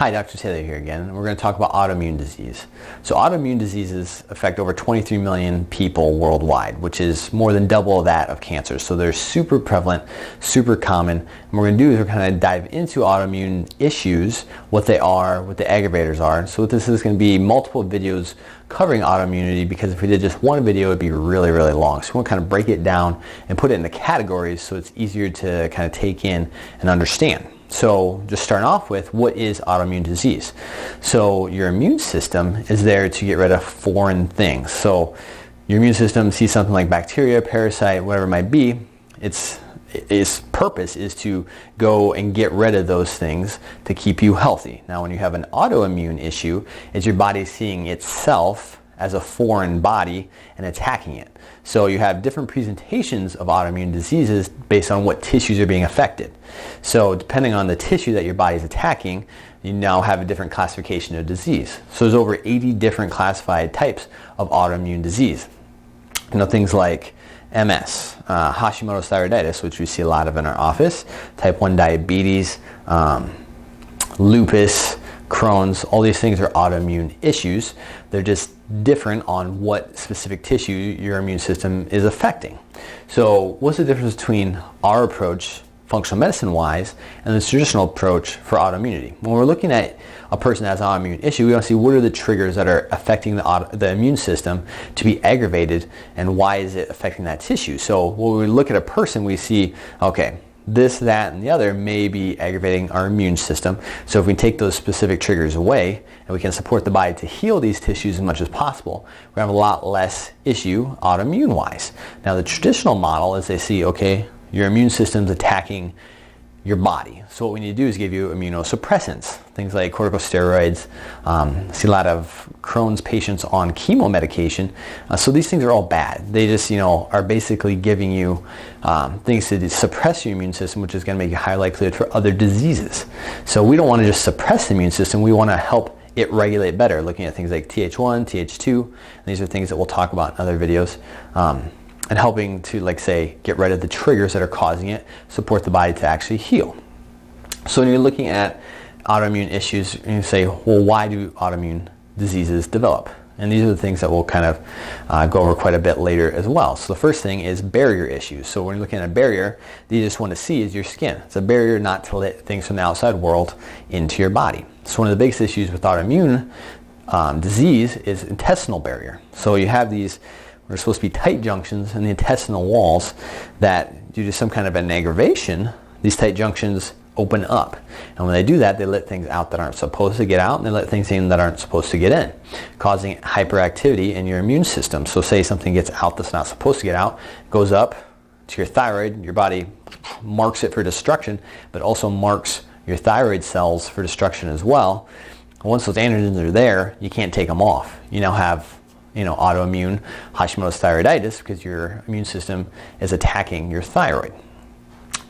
Hi, Dr. Taylor here again, and we're going to talk about autoimmune disease. So autoimmune diseases affect over 23 million people worldwide, which is more than double that of cancer. So they're super prevalent, super common. And what we're going to do is we're going to dive into autoimmune issues, what they are, what the aggravators are. So this is going to be multiple videos covering autoimmunity, because if we did just one video, it'd be really, really long. So we'll kind of break it down and put it into categories so it's easier to kind of take in and understand. So just starting off with, what is autoimmune disease? So your immune system is there to get rid of foreign things. So your immune system sees something like bacteria, parasite, whatever it might be. Its purpose is to go and get rid of those things to keep you healthy. Now when you have an autoimmune issue, it's your body seeing itself as a foreign body and attacking it. So you have different presentations of autoimmune diseases based on what tissues are being affected. So depending on the tissue that your body is attacking, you now have a different classification of disease. So there's over 80 different classified types of autoimmune disease. Things like MS, Hashimoto's thyroiditis, which we see a lot of in our office, type 1 diabetes, lupus, Crohn's, all these things are autoimmune issues. They're just different on what specific tissue your immune system is affecting. So what's the difference between our approach, functional medicine wise, and the traditional approach for autoimmunity? When we're looking at a person that has an autoimmune issue, we want to see what are the triggers that are affecting the immune system to be aggravated, and why is it affecting that tissue. So when we look at a person, we see, okay, this, that, and the other may be aggravating our immune system. So if we take those specific triggers away and we can support the body to heal these tissues as much as possible, we have a lot less issue autoimmune wise. Now the traditional model is they see, okay, your immune system's attacking your body. So what we need to do is give you immunosuppressants, things like corticosteroids. See a lot of Crohn's patients on chemo medication. So these things are all bad. They just, are basically giving you things to suppress your immune system, which is going to make you high likelihood for other diseases. So we don't want to just suppress the immune system. We want to help it regulate better, looking at things like Th1, Th2. And these are things that we'll talk about in other videos. And helping to, like say, get rid of the triggers that are causing it, support the body to actually heal. So when you're looking at autoimmune issues, you say, well, why do autoimmune diseases develop? And these are the things that we'll kind of go over quite a bit later as well. So the first thing is barrier issues. So when you're looking at a barrier, you just want to see is your skin. It's a barrier not to let things from the outside world into your body. So one of the biggest issues with autoimmune disease is intestinal barrier. So you have these, there's supposed to be tight junctions in the intestinal walls that, due to some kind of an aggravation, these tight junctions open up. And when they do that, they let things out that aren't supposed to get out, and they let things in that aren't supposed to get in, causing hyperactivity in your immune system. So say something gets out that's not supposed to get out, goes up to your thyroid, your body marks it for destruction, but also marks your thyroid cells for destruction as well. Once those antigens are there, you can't take them off. You now have autoimmune Hashimoto's thyroiditis because your immune system is attacking your thyroid.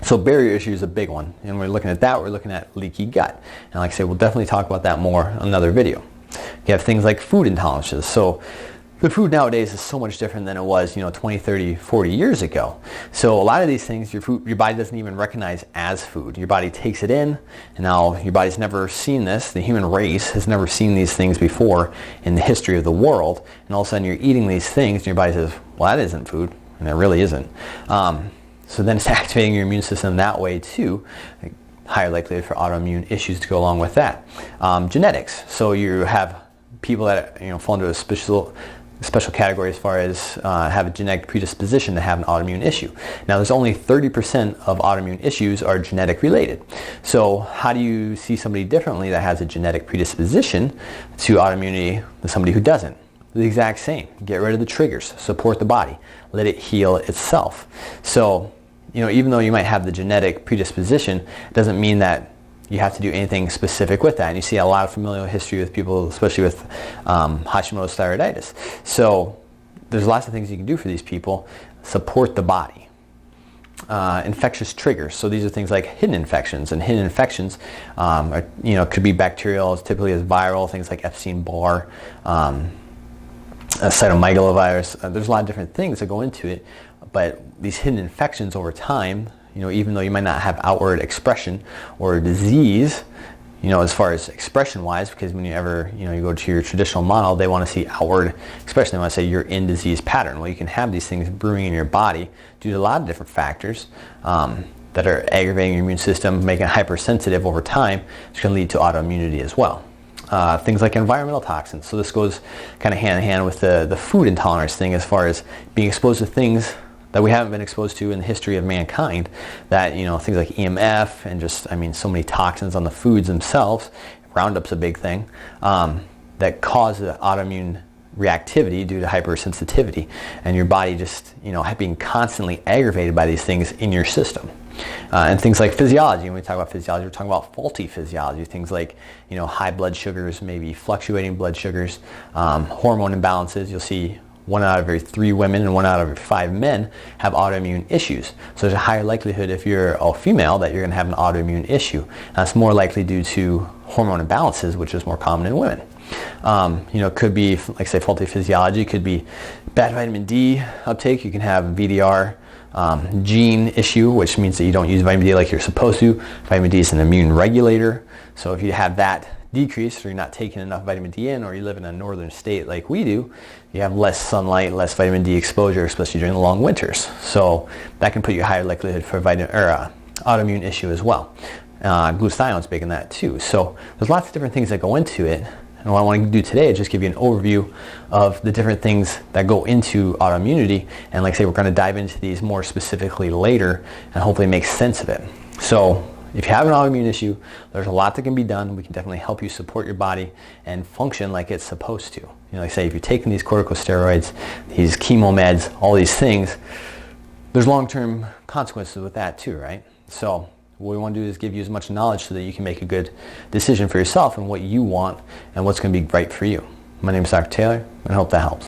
So barrier issue is a big one. And we're looking at that, we're looking at leaky gut. And like I said, we'll definitely talk about that more in another video. You have things like food intolerances. So the food nowadays is so much different than it was, 20, 30, 40 years ago. So a lot of these things, your body doesn't even recognize as food. Your body takes it in, and now your body's never seen this. The human race has never seen these things before in the history of the world. And all of a sudden you're eating these things, and your body says, well, that isn't food. And it really isn't. So then it's activating your immune system that way too. Higher likelihood for autoimmune issues to go along with that. Genetics. So you have people that fall into a special category as far as have a genetic predisposition to have an autoimmune issue. Now there's only 30% of autoimmune issues are genetic related. So how do you see somebody differently that has a genetic predisposition to autoimmunity than somebody who doesn't? The exact same. Get rid of the triggers, support the body, let it heal itself. So even though you might have the genetic predisposition, it doesn't mean that you have to do anything specific with that. And you see a lot of familial history with people, especially with Hashimoto's thyroiditis. So there's lots of things you can do for these people. Support the body. Infectious triggers. So these are things like hidden infections. And hidden infections could be bacterial, typically as viral, things like Epstein-Barr, cytomegalovirus. There's a lot of different things that go into it. But these hidden infections over time, even though you might not have outward expression or disease, as far as expression-wise, because whenever you go to your traditional model, they want to see outward expression. They want to say you're in disease pattern. Well, you can have these things brewing in your body due to a lot of different factors that are aggravating your immune system, making it hypersensitive over time, which can lead to autoimmunity as well. Things like environmental toxins. So this goes kind of hand in hand with the food intolerance thing, as far as being exposed to things that we haven't been exposed to in the history of mankind, that, things like EMF and just, so many toxins on the foods themselves. Roundup's a big thing, that cause the autoimmune reactivity due to hypersensitivity, and your body just, being constantly aggravated by these things in your system. And things like physiology. When we talk about physiology, we're talking about faulty physiology. Things like, high blood sugars, maybe fluctuating blood sugars, hormone imbalances. You'll see 1 out of every 3 women and 1 out of every 5 men have autoimmune issues. So there's a higher likelihood, if you're a female, that you're going to have an autoimmune issue. And that's more likely due to hormone imbalances, which is more common in women. It could be, like say, faulty physiology. It could be bad vitamin D uptake. You can have VDR gene issue, which means that you don't use vitamin D like you're supposed to. Vitamin D is an immune regulator. So if you have that decrease, or you're not taking enough vitamin D in, or you live in a northern state like we do, you have less sunlight, less vitamin D exposure, especially during the long winters. So that can put you at higher likelihood for autoimmune issue as well. Glutathione's big in that too. So there's lots of different things that go into it. And what I want to do today is just give you an overview of the different things that go into autoimmunity. And like I say, we're going to dive into these more specifically later and hopefully make sense of it. So if you have an autoimmune issue, there's a lot that can be done. We can definitely help you support your body and function like it's supposed to. Like I say, if you're taking these corticosteroids, these chemo meds, all these things, there's long-term consequences with that too, right? So what we want to do is give you as much knowledge so that you can make a good decision for yourself and what you want and what's going to be right for you. My name is Dr. Taylor, and I hope that helps.